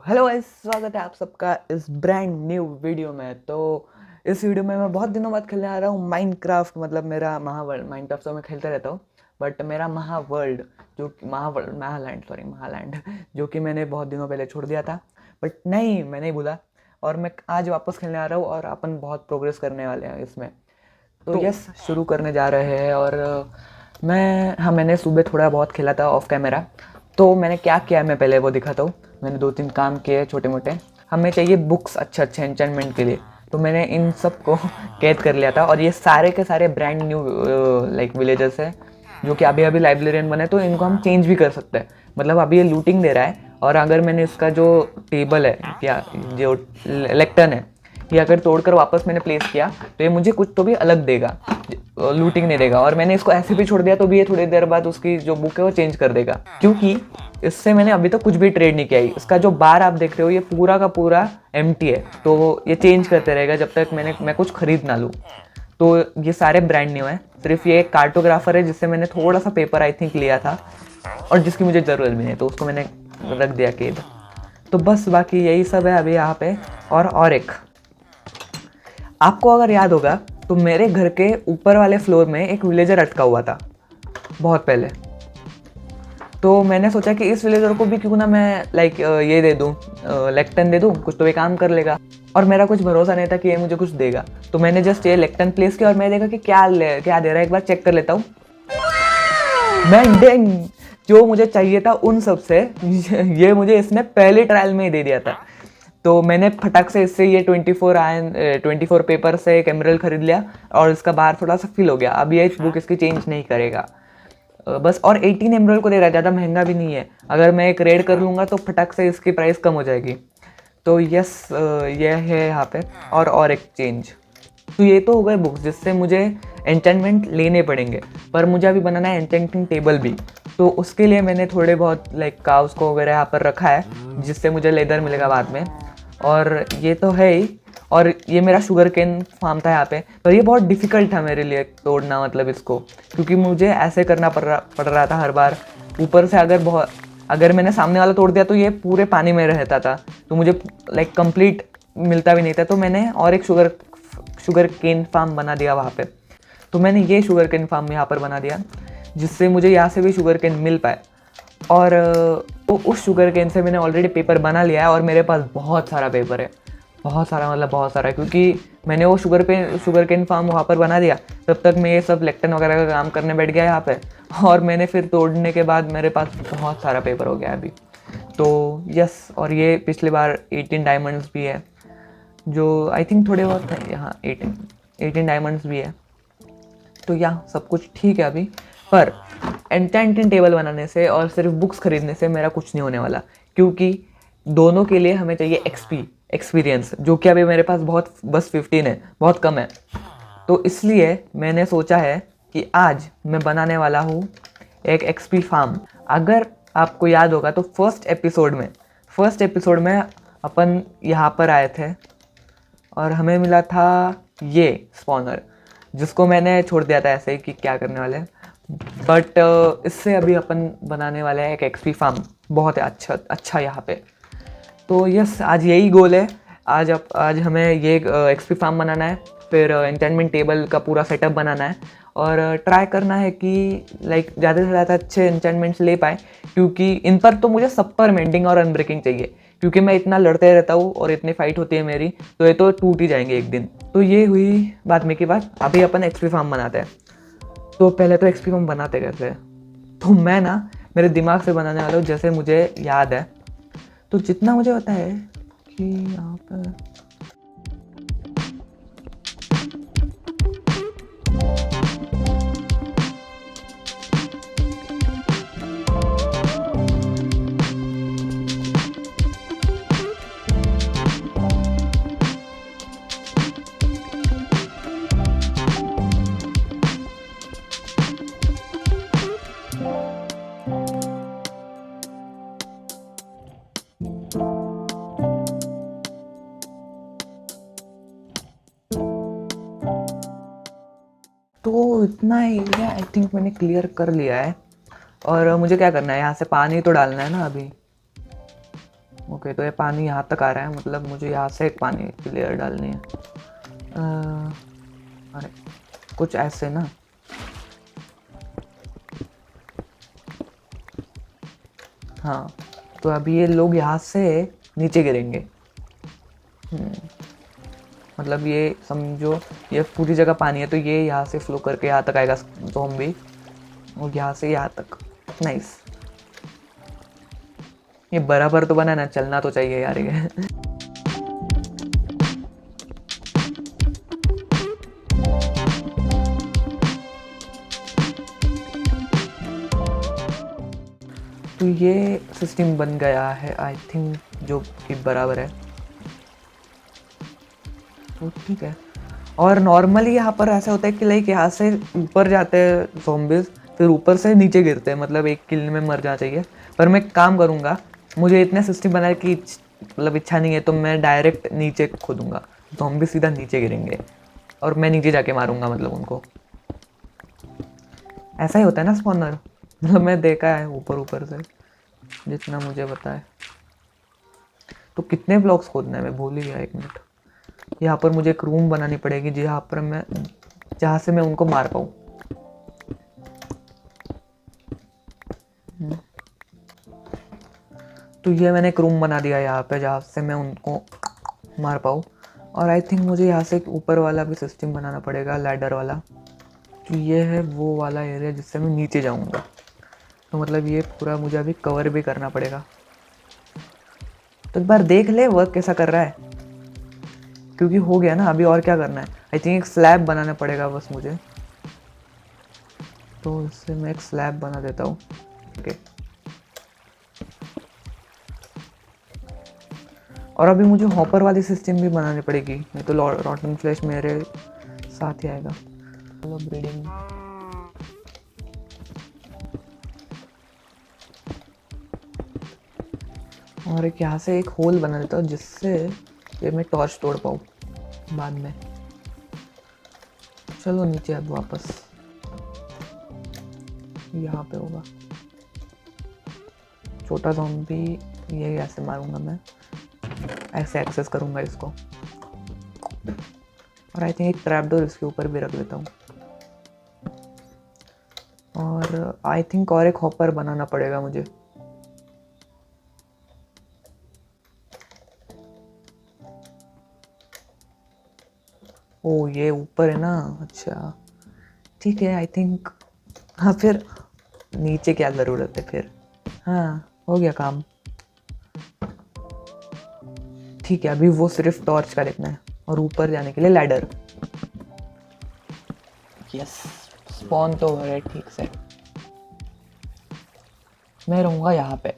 Hello guys, स्वागत है आप सबका इस ब्रांड न्यू वीडियो में। तो इस वीडियो में मैं बहुत दिनों बाद खेलने आ रहा हूँ माइनक्राफ्ट। मतलब मेरा महावर्ल्ड, माइनक्राफ्ट तो मैं खेलता रहता हूँ, बट मेरा महावर्ल्ड जो कि महालैंड जो कि मैंने बहुत दिनों पहले छोड़ दिया था। बट नहीं, मैं नहीं भूला और मैं आज वापस खेलने आ रहा हूँ और अपन बहुत प्रोग्रेस करने वाले हैं इसमें। तो यस, शुरू करने जा रहे हैं। और मैंने सुबह थोड़ा बहुत खेला था ऑफ कैमरा। तो मैंने क्या किया मैं पहले वो दिखाता हूँ। मैंने 2-3 काम किए छोटे मोटे। हमें चाहिए बुक्स अच्छे अच्छे एंचेंटमेंट के लिए, तो मैंने इन सब को कैद कर लिया था। और ये सारे के सारे ब्रांड न्यू लाइक विलेजर्स है जो कि अभी अभी लाइब्रेरियन बने, तो इनको हम चेंज भी कर सकते हैं। मतलब अभी ये लूटिंग दे रहा है, और अगर मैंने इसका जो टेबल है क्या जो लेक्टर्न है, ये अगर तोड़कर वापस मैंने प्लेस किया तो ये मुझे कुछ तो भी अलग देगा, लूटिंग नहीं देगा। और मैंने इसको ऐसे भी छोड़ दिया तो भी ये थोड़ी देर बाद उसकी जो बुक है वो चेंज कर देगा, क्योंकि इससे मैंने अभी तक कुछ भी ट्रेड नहीं किया है। इसका जो बार आप देख रहे हो ये पूरा का पूरा एम्प्टी है, तो ये चेंज करते रहेगा जब तक मैं कुछ खरीद ना लूँ। तो ये सारे ब्रांड न्यू है। सिर्फ ये एक कार्टोग्राफर है जिससे मैंने थोड़ा सा पेपर आई थिंक लिया था, और जिसकी मुझे ज़रूरत भी नहीं, तो उसको मैंने रख दिया कैद। तो बस बाकी यही सब है अभी यहाँ पे। और एक आपको अगर याद होगा तो मेरे घर के ऊपर वाले फ्लोर में एक विलेजर अटका हुआ था बहुत पहले। तो मैंने सोचा कि इस विलेजर को भी क्यों ना मैं लाइक ये दे दूँ, लेक्टन दे दूँ, कुछ तो ये काम कर लेगा। और मेरा कुछ भरोसा नहीं था कि ये मुझे कुछ देगा, तो मैंने जस्ट ये लेक्टन प्लेस किया और मैं देखा कि क्या दे रहा है, एक बार चेक कर लेता हूँ। मैंडेंग, जो मुझे चाहिए था उन सब से ये मुझे इसने पहले ट्रायल में ही दे दिया था। तो मैंने फटाक से इससे ये 24 पेपर से एक एमरल्ड खरीद लिया, और इसका बाहर थोड़ा सा फिल हो गया। अब ये बुक इसकी चेंज नहीं करेगा बस। और 18 एमरल्ड को दे रहा है, ज़्यादा महंगा भी नहीं है। अगर मैं एक रेड कर लूँगा तो फटाक से इसकी प्राइस कम हो जाएगी। तो यस, ये है यहाँ पे। और एक चेंज, तो ये तो हो गए बुक्स जिससे मुझे एंचेंटमेंट लेने पड़ेंगे, पर मुझे अभी बनाना है एंचेंटिंग टेबल भी। तो उसके लिए मैंने थोड़े बहुत लाइक काउस को वगैरह यहाँ पर रखा है, जिससे मुझे लेदर मिलेगा बाद में। और ये तो है ही। और ये मेरा शुगर केन फार्म था यहाँ पे, पर ये बहुत डिफ़िकल्ट था मेरे लिए तोड़ना, मतलब इसको, क्योंकि मुझे ऐसे करना पड़ रहा था हर बार। ऊपर से अगर मैंने सामने वाला तोड़ दिया तो ये पूरे पानी में रहता था, तो मुझे लाइक कंप्लीट मिलता भी नहीं था। तो मैंने और एक शुगर केन फार्म बना दिया वहाँ पे। तो मैंने ये शुगर केन फार्म यहाँ पर बना दिया, जिससे मुझे यहाँ से भी शुगर केन मिल पाए। और तो उस शुगर केन से मैंने ऑलरेडी पेपर बना लिया है, और मेरे पास बहुत सारा पेपर है, बहुत सारा, मतलब बहुत सारा, क्योंकि मैंने वो शुगर केन फार्म वहाँ पर बना दिया। तब तक मैं ये सब लेक्टन वगैरह का काम करने बैठ गया यहाँ पे, और मैंने फिर तोड़ने के बाद मेरे पास बहुत सारा पेपर हो गया अभी। तो यस, और ये पिछली बार 18 डायमंड्स भी है, जो आई थिंक थोड़े बहुत है यहाँ। 18 डायमंड्स भी है। तो यहाँ सब कुछ ठीक है अभी। पर एंचेंटिंग टेबल बनाने से और सिर्फ बुक्स खरीदने से मेरा कुछ नहीं होने वाला, क्योंकि दोनों के लिए हमें चाहिए एक्सपीरियंस, जो कि अभी मेरे पास बस 15 है, बहुत कम है। तो इसलिए मैंने सोचा है कि आज मैं बनाने वाला हूँ एक एक्सपी फार्म। अगर आपको याद होगा तो फर्स्ट एपिसोड में अपन यहाँ पर आए थे और हमें मिला था ये स्पॉनर, जिसको मैंने छोड़ दिया था ऐसे ही कि क्या करने वाले हैं। बट इससे अभी अपन बनाने वाले हैं एक एक्सपी फार्म, बहुत है अच्छा यहाँ पे। तो यस, आज यही गोल है। आज हमें ये एक्सपी फार्म बनाना है, फिर एंचेंटमेंट टेबल का पूरा सेटअप बनाना है, और ट्राई करना है कि लाइक ज़्यादा से ज़्यादा अच्छे एंचेंटमेंट्स ले पाए, क्योंकि इन पर तो मुझे सब पर मेंडिंग और अनब्रेकिंग चाहिए, क्योंकि मैं इतना लड़ते रहता हूँ और इतनी फाइट होती है मेरी, तो ये तो टूट ही जाएंगे एक दिन। तो ये हुई बाद में की बात। अभी अपन एक्सपी फार्म बनाते हैं। तो पहले तो एक्सपी फार्म बनाते कैसे हैं, तो मैं ना मेरे दिमाग से बनाने वाला हूँ जैसे मुझे याद है। तो जितना मुझे पता है कि यहाँ पर तो इतना एरिया आई थिंक मैंने क्लियर कर लिया है। और मुझे क्या करना है, यहाँ से पानी तो डालना है ना अभी। ओके, तो ये पानी यहाँ तक आ रहा है, मतलब मुझे यहाँ से एक पानी की लेयर डालनी है। अरे कुछ ऐसे ना। हाँ, तो अभी ये लोग यहाँ से नीचे गिरेंगे। मतलब ये समझो ये पूरी जगह पानी है, तो ये यहाँ से फ्लो करके यहाँ तक आएगा ज़ॉम्बी, और यहाँ से यहाँ तक। नाइस। ये बराबर तो बना ना, चलना तो चाहिए यार ये। तो ये सिस्टम बन गया है आई थिंक, जो कि बराबर है, तो ठीक है। और नॉर्मली यहाँ पर ऐसा होता है कि लाइक यहाँ से ऊपर जाते हैं ज़ॉम्बीज़, फिर ऊपर से नीचे गिरते हैं, मतलब एक किल में मर जाना चाहिए। पर मैं काम करूँगा, मुझे इतने सिस्टम बनाने की मतलब इच्छा नहीं है, तो मैं डायरेक्ट नीचे खोदूँगा, ज़ॉम्बी सीधा नीचे गिरेंगे और मैं नीचे जाके मारूँगा, मतलब उनको। ऐसा ही होता है ना स्पॉनर, मतलब मैं देखा है ऊपर ऊपर से, जितना मुझे पता है। तो कितने ब्लॉक्स खोदना है मैं भूल ही गया, 1 मिनट। यहाँ पर मुझे एक रूम बनानी पड़ेगी जहाँ से मैं उनको मार पाऊँ। तो ये मैंने एक रूम बना दिया यहाँ पे, जहाँ से मैं उनको मार पाऊँ। और आई थिंक मुझे यहाँ से ऊपर वाला भी सिस्टम बनाना पड़ेगा, लैडर वाला। तो ये है वो वाला एरिया जिससे मैं नीचे जाऊँगा, तो मतलब ये पूरा मुझे अभी कवर भी करना पड़ेगा। तो एक बार देख ले वर्क कैसा कर रहा है, क्योंकि हो गया ना, अभी और क्या करना है। आई थिंक एक स्लैब बनाना पड़ेगा बस मुझे, तो इससे मैं एक स्लैब बना देता हूँ। ओके, और अभी मुझे हॉपर वाली सिस्टम भी बनानी पड़ेगी, नहीं तो रॉटन फ्लैश मेरे साथ ही आएगा। चलो ब्रीडिंग, और एक यहाँ से एक होल बना देता हूँ जिससे ये मैं टॉर्च तोड़ पाऊँ बाद में। चलो नीचे अब वापस, यहाँ पे होगा छोटा ज़ॉम्बी, ये ऐसे मारूंगा मैं, ऐसे एक्सेस करूंगा इसको। और आई थिंक एक ट्रैप डोर इसके ऊपर भी रख देता हूँ। और आई थिंक और एक हॉपर बनाना पड़ेगा मुझे। ओ ये ऊपर है ना, अच्छा ठीक है। आई थिंक हाँ, फिर नीचे क्या ज़रूरत है फिर। हाँ हो गया काम, ठीक है। अभी वो सिर्फ टॉर्च का देखना है, और ऊपर जाने के लिए लैडर। यस, स्पॉन तो हो रहा है ठीक से। मैं रहूँगा यहाँ पे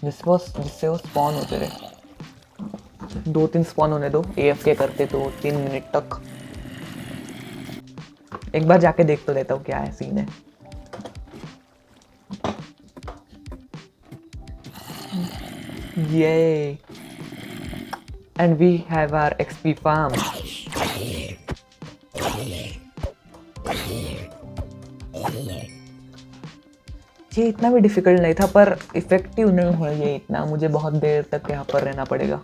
जिससे वो स्पॉन होते रहे। 2-3 स्पॉन होने दो, AFK करते तो 3 मिनट तक। एक बार जाके देख तो लेता हूँ क्या है सीन है। ये and we have our XP farm. ये इतना भी डिफिकल्ट नहीं था, पर इफेक्टिव नहीं हुआ ये इतना, मुझे बहुत देर तक यहाँ पर रहना पड़ेगा।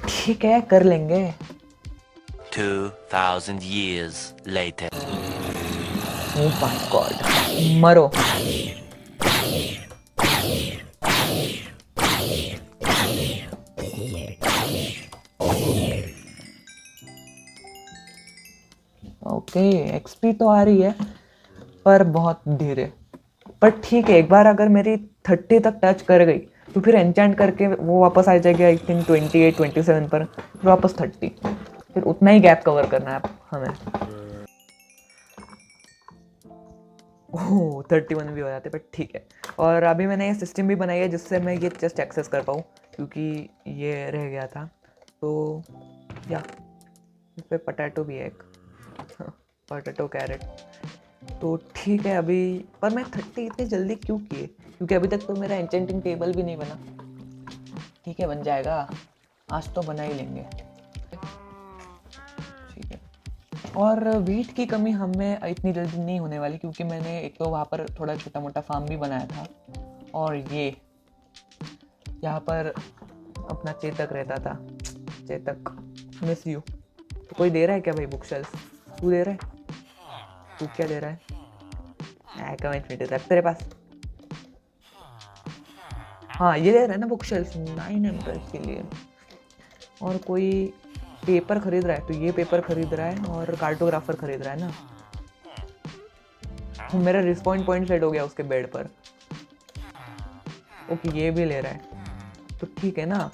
ठीक है, कर लेंगे। 2000 years later. Oh my God, मरो। ओके, एक्सपी तो आ रही है पर बहुत धीरे। पर ठीक है, एक बार अगर मेरी 30 तक टच कर गई तो फिर एन्चेंट करके वो वापस आ जाएगी आई थिंक 28-27 पर, फिर वापस 30, फिर उतना ही गैप कवर करना है हमें। ओह 31 भी हो जाते, पर ठीक है। और अभी मैंने ये सिस्टम भी बनाई है जिससे मैं ये जस्ट एक्सेस कर पाऊँ, क्योंकि ये रह गया था। तो या इस पर पोटैटो भी है एक, पोटैटो कैरेट। तो ठीक है अभी, पर मैं 30 इतनी जल्दी क्यों किए, क्योंकि अभी तक तो मेरा एन्चेंटिंग टेबल भी नहीं बना। ठीक है, बन जाएगा, आज तो बना ही लेंगे। ठीक है, और वीट की कमी हमें इतनी जल्दी नहीं होने वाली, क्योंकि मैंने एक तो वहाँ पर थोड़ा छोटा मोटा फार्म भी बनाया था। और ये यहाँ पर अपना चेतक रहता था। Chetak, miss you. तो कोई दे रहा है क्या भाई बुक शेल्फ? तू दे रहा है? तू क्या दे रहा है? कमेंट में रख तेरे पास। हाँ ये दे रहा है ना बुक शेल्फ 900 के लिए। और कोई पेपर खरीद रहा है, तो ये पेपर खरीद रहा है और कार्टोग्राफर खरीद रहा है ना। तो मेरा रिस्पॉन्ड पॉइंट सेट हो गया उसके बेड पर। ओके ये भी ले रहा है, तो ठीक है ना।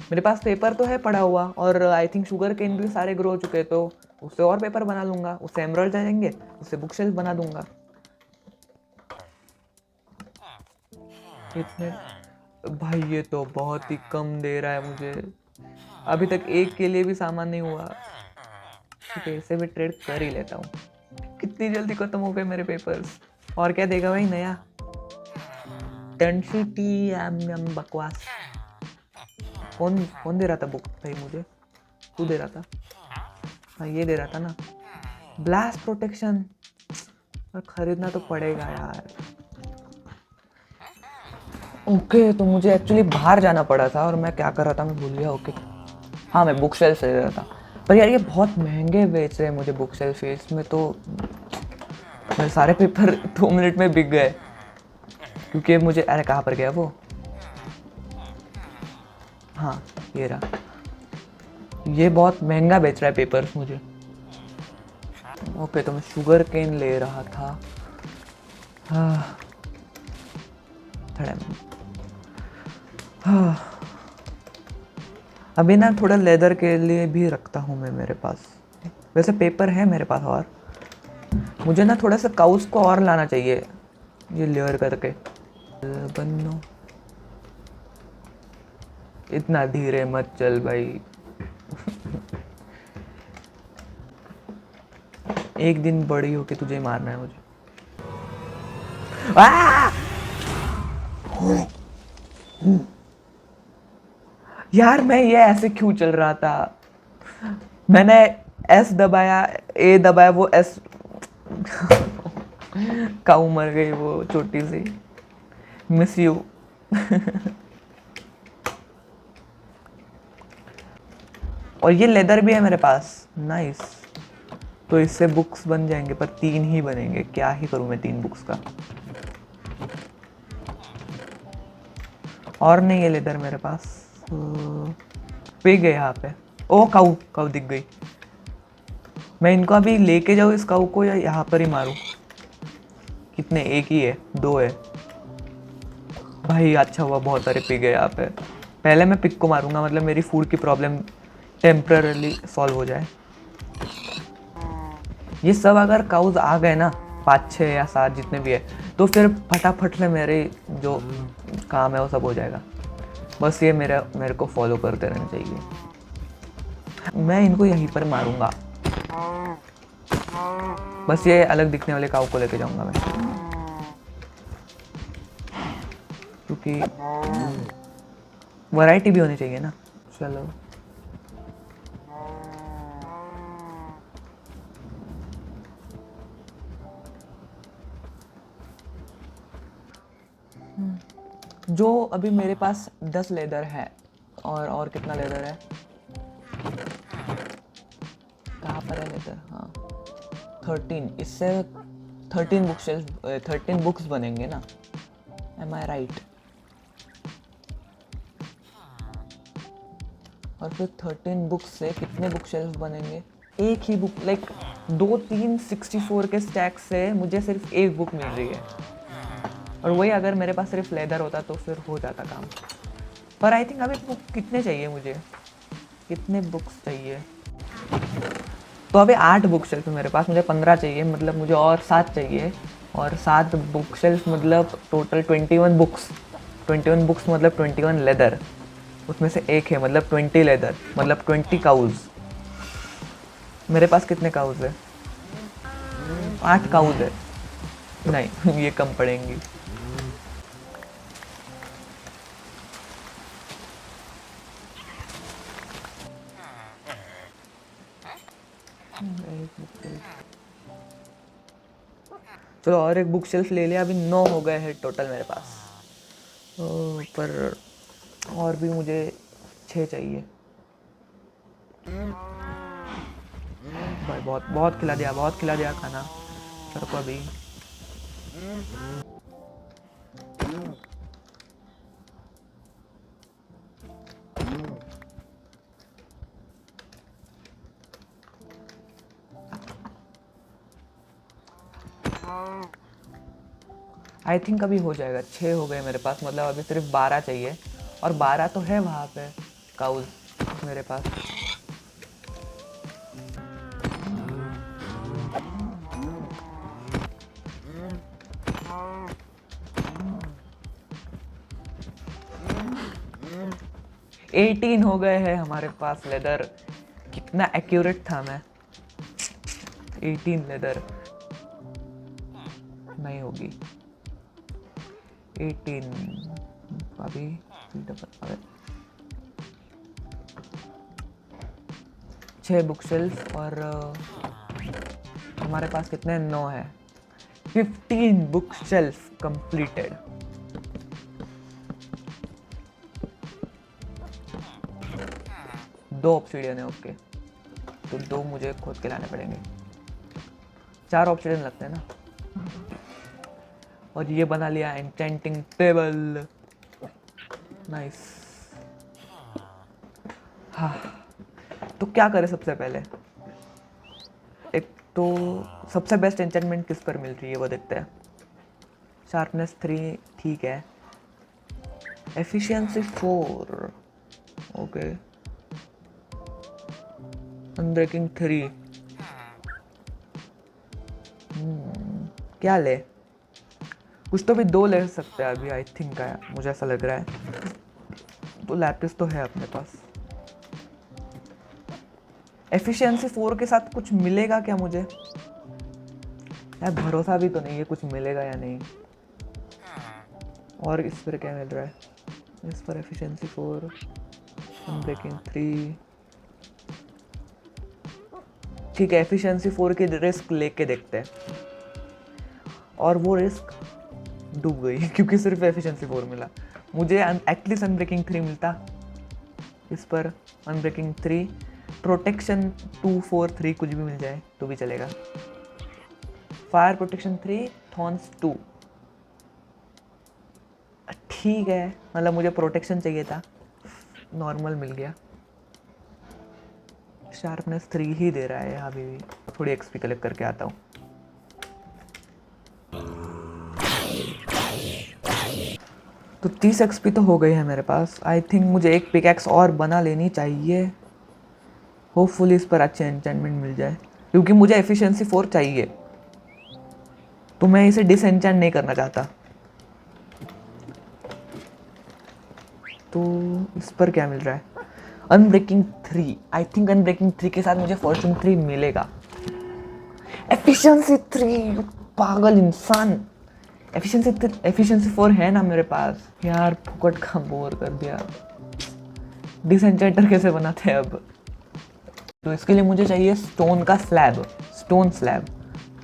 मेरे पास पेपर तो है पड़ा हुआ, और आई थिंक शुगर केन भी सारे ग्रो हो चुके, तो उससे और पेपर बना लूंगा, उससे एमराल्ड जाएंगे, उससे बुक शेल्फ बना दूंगा। इतने भाई ये तो बहुत ही कम दे रहा है मुझे। अभी तक एक के लिए भी सामान नहीं हुआ। ठीक है इसे भी ट्रेड कर ही लेता हूँ। कितनी जल्दी खत्म हो गए मेरे पेपर्स। और क्या देगा भाई नया? डेंसिटी एम बकवास। कौन कौन दे रहा था बुक भाई मुझे? तू दे रहा था? हाँ ये दे रहा था ना। ब्लास्ट प्रोटेक्शन खरीदना तो पड़ेगा यार। ओके तो मुझे एक्चुअली बाहर जाना पड़ा था, और मैं क्या कर रहा था मैं भूल गया। ओके हाँ मैं बुक शेल्फ ले रहा था, पर यार ये बहुत महंगे बेच रहे हैं मुझे बुक शेल्फ। इसमें तो मेरे सारे पेपर 2 मिनट में बिक गए, क्योंकि मुझे अरे कहाँ पर गया वो? हाँ ये रहा। ये बहुत महंगा बेच रहा है पेपर्स मुझे। ओके तो मैं शुगर केन ले रहा था। हाँ हाँ अभी ना थोड़ा लेदर के लिए भी रखता हूँ मैं मेरे पास। वैसे पेपर है मेरे पास, और मुझे ना थोड़ा सा काउस को और लाना चाहिए ये लेयर करके। बनो इतना धीरे मत चल भाई। एक दिन बड़ी होके तुझे मारना है मुझे। यार मैं ये ऐसे क्यों चल रहा था? मैंने एस दबाया, ए दबाया, वो एस काऊ मर गई वो छोटी सी। Miss you. और ये लेदर भी है मेरे पास, नाइस। तो इससे बुक्स बन जाएंगे, पर 3 ही बनेंगे। क्या ही करूं मैं 3 बुक्स का? और नहीं है लेदर मेरे पास। पिग है यहाँ पे। ओ काऊ, काऊ दिख गई। मैं इनको अभी लेके जाऊँ इस काऊ को, या यहाँ पर ही मारूं? कितने? एक ही है? 2 है भाई। अच्छा हुआ बहुत सारे पिग है यहाँ पे। पहले मैं पिग को मारूंगा, मतलब मेरी फूड की प्रॉब्लम टेम्पररी सॉल्व हो जाए। ये सब अगर काउज आ गए ना, 5, 6 या 7 जितने भी है, तो फिर फटाफट से मेरे जो काम है वो सब हो जाएगा। बस ये मेरे को फॉलो करते रहना चाहिए। मैं इनको यहीं पर मारूंगा। बस ये अलग दिखने वाले काऊ को लेके जाऊंगा मैं, क्योंकि वैरायटी भी होनी चाहिए ना। चलो जो अभी मेरे पास 10 लेदर है। और कितना लेदर है? कहाँ पर है लेदर? हाँ 13। इससे 13 बुक शेल्फ, 13 बुक्स बनेंगे ना। एम आई राइट? और फिर 13 बुक्स से कितने बुक शेल्फ बनेंगे? एक ही बुक, लाइक 2-3 64 के स्टैक से मुझे सिर्फ एक बुक मिल रही है। और वही अगर मेरे पास सिर्फ लेदर होता तो फिर हो जाता काम। पर आई थिंक अभी बुक कितने चाहिए मुझे? कितने बुक्स चाहिए? तो अभी 8 बुक शेल्फ मेरे पास, मुझे 15 चाहिए, मतलब मुझे और 7 चाहिए। और 7 बुक शेल्फ मतलब टोटल 21 बुक्स। 21 बुक्स मतलब 21 लेदर। उसमें से एक है, मतलब 20 लेदर, मतलब 20 काउज। मेरे पास कितने काउज है? 8 काउज है। नहीं ये कम पड़ेंगी। चलो और एक बुक शेल्फ ले लिया। अभी 9 हो गए हैं टोटल मेरे पास। पर और भी मुझे 6 चाहिए। भाई बहुत बहुत खिला दिया खाना सर को अभी। आई थिंक अभी हो जाएगा। 6 हो गए मेरे पास, मतलब अभी सिर्फ 12 चाहिए, और 12 तो है वहाँ पे काउज मेरे पास। एटीन हो गए हैं हमारे पास लेदर। कितना एक्यूरेट था मैं। 18 लेदर नहीं होगी। 18 अभी 6 बुक शेल्फ, और हमारे पास कितने 9 है। 15 बुक शेल्फ कंप्लीटेड। दो ऑब्सीडियन है, ओके, तो 2 मुझे खोद के लाने पड़ेंगे। 4 ऑब्सीडियन लगते हैं ना। और ये बना लिया एन्चेंटिंग टेबल। नाइस। हाँ, तो क्या करें सबसे पहले। एक तो सबसे बेस्ट एन्चेंटमेंट किस पर मिल रही है वो देखते हैं। शार्पनेस 3 ठीक है। Efficiency 4 okay. अनब्रेकिंग 3 क्या ले। कुछ तो भी 2 ले सकते हैं अभी, आई थिंक है, मुझे ऐसा लग रहा है। तो लैपिस तो है अपने पास। एफिशिएंसी 4 के साथ कुछ मिलेगा क्या मुझे यार, भरोसा भी तो नहीं है कुछ मिलेगा या नहीं। और इस पर क्या मिल रहा है, इस पर एफिशिएंसी 4, अनब्रेकिंग 3 ठीक है। एफिशिएंसी 4 की रिस्क लेके देखते हैं, और वो रिस्क डूब गई क्योंकि सिर्फ एफिशिएंसी 4 मिला। मुझे एटलीस्ट अनब्रेकिंग 3 मिलता इस पर। अनब्रेकिंग 3, प्रोटेक्शन 2 4 3 कुछ भी मिल जाए तो भी चलेगा। फायर प्रोटेक्शन 3, थॉर्न्स 2 ठीक है, मतलब मुझे प्रोटेक्शन चाहिए था, नॉर्मल मिल गया। शार्पनेस 3 ही दे रहा है अभी भी। थोड़ी एक्सपी कलेक्ट करके आता हूँ। तो 30 एक्सपी तो हो गई है मेरे पास। आई थिंक मुझे एक पिकैक्स और बना लेनी चाहिए। होपफुली इस पर अच्छे एन्चेंटमेंट मिल जाए, क्योंकि मुझे एफिशिएंसी 4 चाहिए, तो मैं इसे डिसएन्चेंट नहीं करना चाहता। तो इस पर क्या मिल रहा है, अनब्रेकिंग 3। आई थिंक अनब्रेकिंग 3 के साथ मुझे फॉर्चून 3 मिलेगा। एफिशिएंसी 3 पागल इंसान। एफिशिएंसी 4 है ना मेरे पास यार, फुकट का बोर कर दिया। डिसएन्चेंटर कैसे बनाते हैं अब। तो इसके लिए मुझे चाहिए स्टोन का स्लैब, स्टोन स्लैब।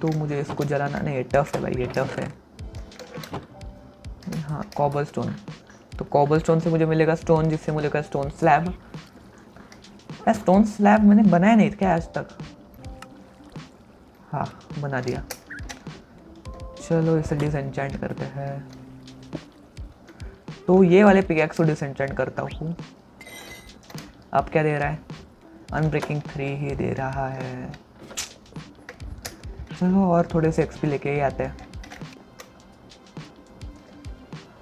तो मुझे इसको जलाना नहीं, ये टफ है भाई, ये टफ है। हाँ, कॉबल स्टोन। तो कॉबल स्टोन से मुझे मिलेगा स्टोन, जिससे मिलेगा स्टोन स्लैब। स्टोन स्लैब मैंने बनाया नहीं था क्या आज तक। हाँ, बना दिया। चलो इसे डिसएन्चेंट करते हैं। तो ये वाले पिकैक्स को डिसएन्चेंट करता हूँ। अब क्या दे रहा है, अनब्रेकिंग 3 ही दे रहा है। चलो और थोड़े से एक्सपी लेके ही आते हैं।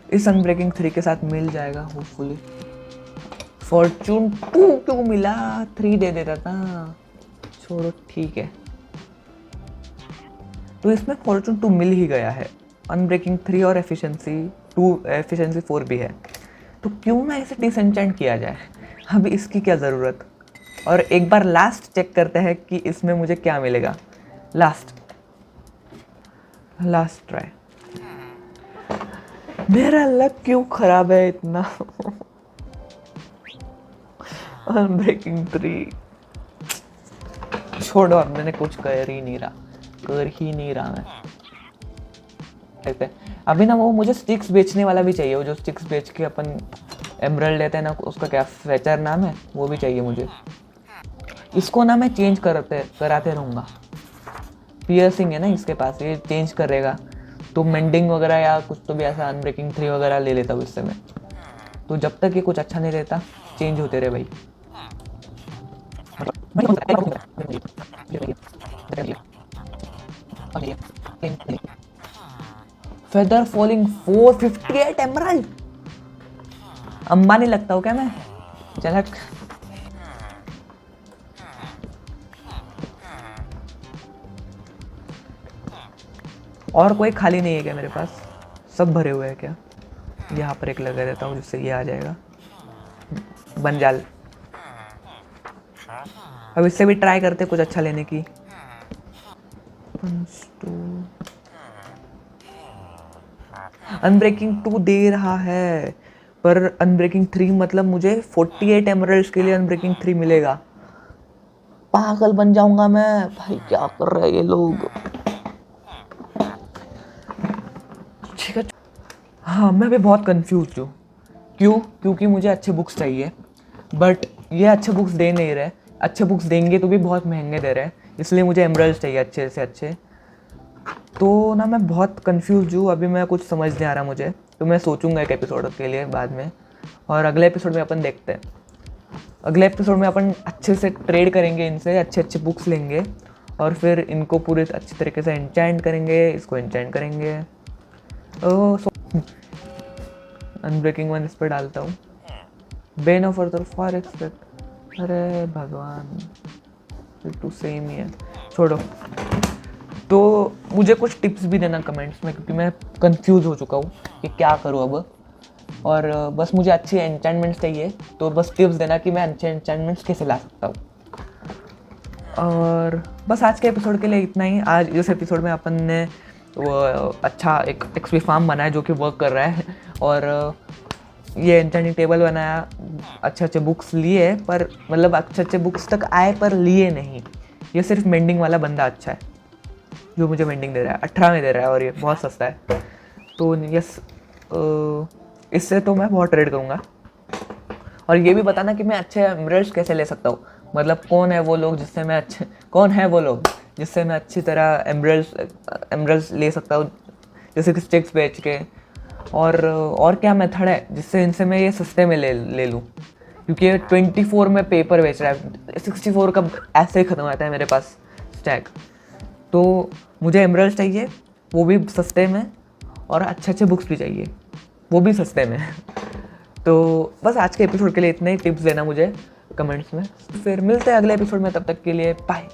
इस अनब्रेकिंग 3 के साथ मिल जाएगा होपफुली। फॉर्चून 2 क्यों मिला, 3 दे देता था। छोड़ो ठीक है। तो इसमें फॉर्चून 2 मिल ही गया है। अनब्रेकिंग 3 और एफिशिएंसी 4 भी है। तो क्यों ना इसे डिसएन्चेंट किया जाए, अभी इसकी क्या ज़रूरत। और एक बार लास्ट चेक करते हैं कि इसमें मुझे क्या मिलेगा। Last try. मेरा लक क्यों खराब है इतना। अनब्रेकिंग 3 छोड़ो, अब मैंने कुछ कर ही नहीं रहा मैं। अभी ना वो मुझे स्टिक्स बेचने वाला भी चाहिए, वो जो स्टिक्स बेच के अपन एमरल्ड लेते हैं ना, उसका क्या फेचर नाम है, वो भी चाहिए मुझे। इसको ना मैं चेंज कराते रहूँगा। पियर्सिंग है ना इसके पास, ये चेंज करेगा, तो मेंडिंग वगैरह या कुछ तो भी ऐसा अनब्रेकिंग 3 वगैरह ले लेता हूँ इससे मैं। तो जब तक ये कुछ अच्छा नहीं रहता, चेंज होते रहे भाई। Feather falling 458 emerald. अंबानी लगता हूँ क्या मैं? झलक। और कोई खाली नहीं है क्या मेरे पास? सब भरे हुए हैं क्या? यहाँ पर एक लगा देता हूँ जिससे ये आ जाएगा। बंजाल। अब इससे भी ट्राई करते कुछ अच्छा लेने की। अनब्रेकिंग 2 दे रहा है, पर अनब्रेकिंग 3 मतलब मुझे 48 एमरल्ड्स के लिए अनब्रेकिंग 3 मिलेगा। पागल बन जाऊंगा मैं भाई, क्या कर रहे हैं ये लोग। ठीक है। हाँ, मैं भी बहुत कंफ्यूज हूँ। क्योंकि मुझे अच्छे बुक्स चाहिए, बट ये अच्छे बुक्स दे नहीं रहे। अच्छे बुक्स देंगे तो भी बहुत महंगे दे रहे हैं, इसलिए मुझे एमरल्ड्स चाहिए अच्छे से अच्छे। तो ना मैं बहुत कंफ्यूज हूँ, अभी मैं कुछ समझ नहीं आ रहा मुझे। तो मैं सोचूंगा एक एपिसोड के लिए बाद में, और अगले एपिसोड में अपन देखते हैं। अगले एपिसोड में अपन अच्छे से ट्रेड करेंगे इनसे, अच्छे अच्छे बुक्स लेंगे और फिर इनको पूरे अच्छे तरीके से एन्चैंट करेंगे, इसको एन्चैंट करेंगे। अनब्रेकिंग 1 इस पर डालता हूँ। Ben of earth for expect. अरे भगवान, टू सेम ही है, छोड़ो। तो मुझे कुछ टिप्स भी देना कमेंट्स में, क्योंकि मैं कंफ्यूज हो चुका हूँ कि क्या करूँ अब। और बस मुझे अच्छी एन्चैंटमेंट्स चाहिए, तो बस टिप्स देना कि मैं अच्छे एन्चैंटमेंट्स कैसे ला सकता हूँ। और बस आज के एपिसोड के लिए इतना ही। आज इस एपिसोड में अपन ने वो अच्छा एक एक्सपी फार्म बनाया जो कि वर्क कर रहा है, और ये एन्चेंटिंग टेबल बनाया, अच्छे अच्छे बुक्स लिए, पर मतलब अच्छे अच्छे बुक्स तक आए पर लिए नहीं। ये सिर्फ मेंडिंग वाला बंदा अच्छा है जो मुझे मेंडिंग दे रहा है, 18 में दे रहा है, और ये बहुत सस्ता है। तो यस, इससे तो मैं बहुत ट्रेड करूँगा। और ये भी बताना कि मैं अच्छे एमरल्ड्स कैसे ले सकता हूँ, मतलब कौन है वो लोग जिससे मैं अच्छी तरह एमरल्ड्स ले सकता हूँ, जैसे कि स्टिक्स बेच के। और क्या मेथड है जिससे इनसे मैं ये सस्ते में ले लूँ, क्योंकि ये 24 में पेपर बेच रहा है, 64 का ऐसे ही ख़त्म आता है मेरे पास स्टैक। तो मुझे एमरल्ड्स चाहिए, वो भी सस्ते में, और अच्छे अच्छे बुक्स भी चाहिए, वो भी सस्ते में। तो बस आज के एपिसोड के लिए इतने ही। टिप्स देना मुझे कमेंट्स में, फिर मिलते हैं अगले एपिसोड में, तब तक के लिए बाय।